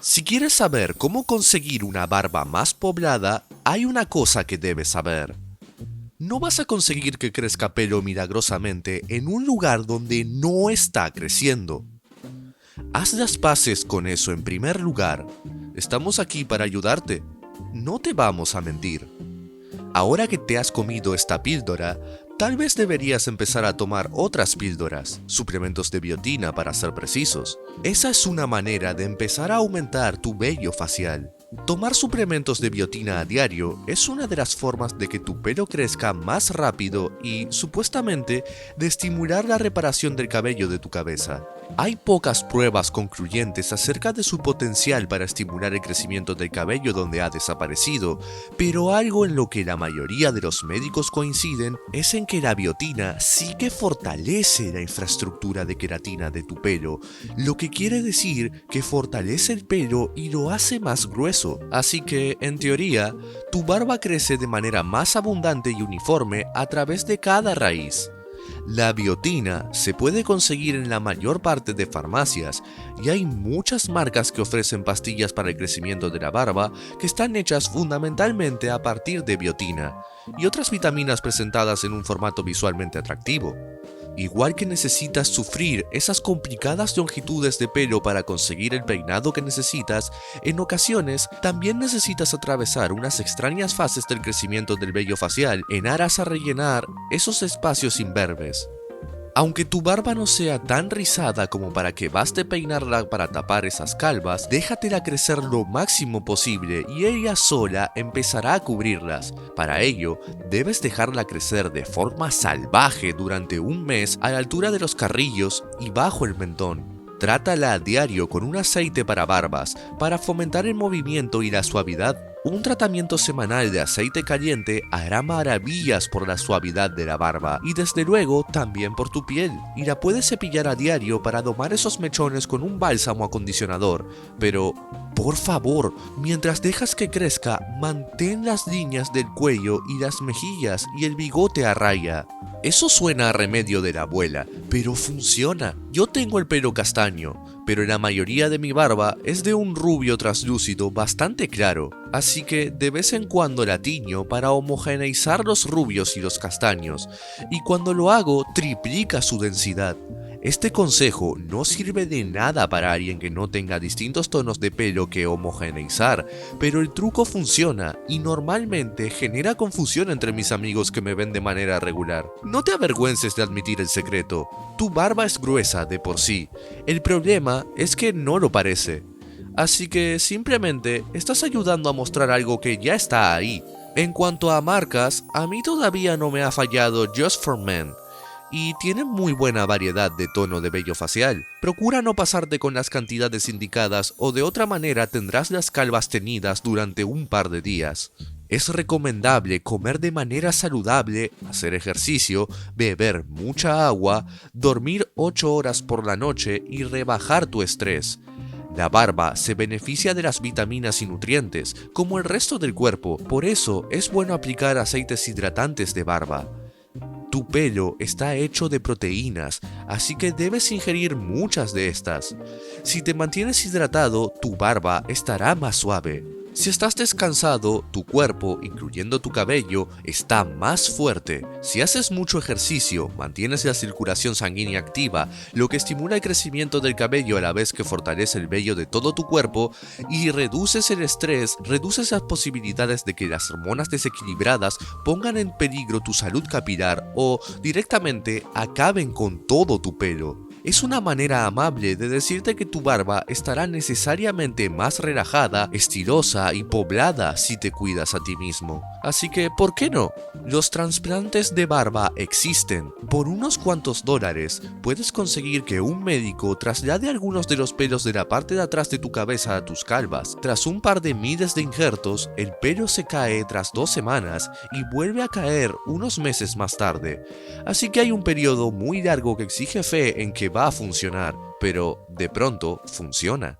Si quieres saber cómo conseguir una barba más poblada, hay una cosa que debes saber. No vas a conseguir que crezca pelo milagrosamente en un lugar donde no está creciendo. Haz las paces con eso en primer lugar. Estamos aquí para ayudarte. No te vamos a mentir. Ahora que te has comido esta píldora, tal vez deberías empezar a tomar otras píldoras, suplementos de biotina para ser precisos. Esa es una manera de empezar a aumentar tu vello facial. Tomar suplementos de biotina a diario es una de las formas de que tu pelo crezca más rápido y, supuestamente, de estimular la reparación del cabello de tu cabeza. Hay pocas pruebas concluyentes acerca de su potencial para estimular el crecimiento del cabello donde ha desaparecido, pero algo en lo que la mayoría de los médicos coinciden es en que la biotina sí que fortalece la infraestructura de queratina de tu pelo, lo que quiere decir que fortalece el pelo y lo hace más grueso. Así que, en teoría, tu barba crece de manera más abundante y uniforme a través de cada raíz. La biotina se puede conseguir en la mayor parte de farmacias y hay muchas marcas que ofrecen pastillas para el crecimiento de la barba que están hechas fundamentalmente a partir de biotina y otras vitaminas presentadas en un formato visualmente atractivo. Igual que necesitas sufrir esas complicadas longitudes de pelo para conseguir el peinado que necesitas, en ocasiones también necesitas atravesar unas extrañas fases del crecimiento del vello facial en aras a rellenar esos espacios imberbes. Aunque tu barba no sea tan rizada como para que baste peinarla para tapar esas calvas, déjatela crecer lo máximo posible y ella sola empezará a cubrirlas. Para ello, debes dejarla crecer de forma salvaje durante un mes a la altura de los carrillos y bajo el mentón. Trátala a diario con un aceite para barbas para fomentar el movimiento y la suavidad. Un tratamiento semanal de aceite caliente hará maravillas por la suavidad de la barba y desde luego también por tu piel. Y la puedes cepillar a diario para domar esos mechones con un bálsamo acondicionador. Pero, por favor, mientras dejas que crezca, mantén las líneas del cuello y las mejillas y el bigote a raya. Eso suena a remedio de la abuela, pero funciona. Yo tengo el pelo castaño, pero la mayoría de mi barba es de un rubio traslúcido bastante claro, así que de vez en cuando la tiño para homogeneizar los rubios y los castaños, y cuando lo hago triplica su densidad. Este consejo no sirve de nada para alguien que no tenga distintos tonos de pelo que homogeneizar, pero el truco funciona y normalmente genera confusión entre mis amigos que me ven de manera regular. No te avergüences de admitir el secreto, tu barba es gruesa de por sí, el problema es que no lo parece. Así que simplemente estás ayudando a mostrar algo que ya está ahí. En cuanto a marcas, a mí todavía no me ha fallado Just for Men, y tiene muy buena variedad de tono de vello facial. Procura no pasarte con las cantidades indicadas o de otra manera tendrás las calvas teñidas durante un par de días. Es recomendable comer de manera saludable, hacer ejercicio, beber mucha agua, dormir 8 horas por la noche y rebajar tu estrés. La barba se beneficia de las vitaminas y nutrientes, como el resto del cuerpo, por eso es bueno aplicar aceites hidratantes de barba. Tu pelo está hecho de proteínas, así que debes ingerir muchas de estas. Si te mantienes hidratado, tu barba estará más suave. Si estás descansado, tu cuerpo, incluyendo tu cabello, está más fuerte. Si haces mucho ejercicio, mantienes la circulación sanguínea activa, lo que estimula el crecimiento del cabello a la vez que fortalece el vello de todo tu cuerpo, y reduces el estrés, reduces las posibilidades de que las hormonas desequilibradas pongan en peligro tu salud capilar o directamente acaben con todo tu pelo. Es una manera amable de decirte que tu barba estará necesariamente más relajada, estilosa y poblada si te cuidas a ti mismo. Así que, ¿por qué no? Los trasplantes de barba existen. Por unos cuantos dólares, puedes conseguir que un médico traslade algunos de los pelos de la parte de atrás de tu cabeza a tus calvas. Tras un par de miles de injertos, el pelo se cae tras 2 semanas y vuelve a caer unos meses más tarde. Así que hay un periodo muy largo que exige fe en que va a funcionar, pero de pronto funciona.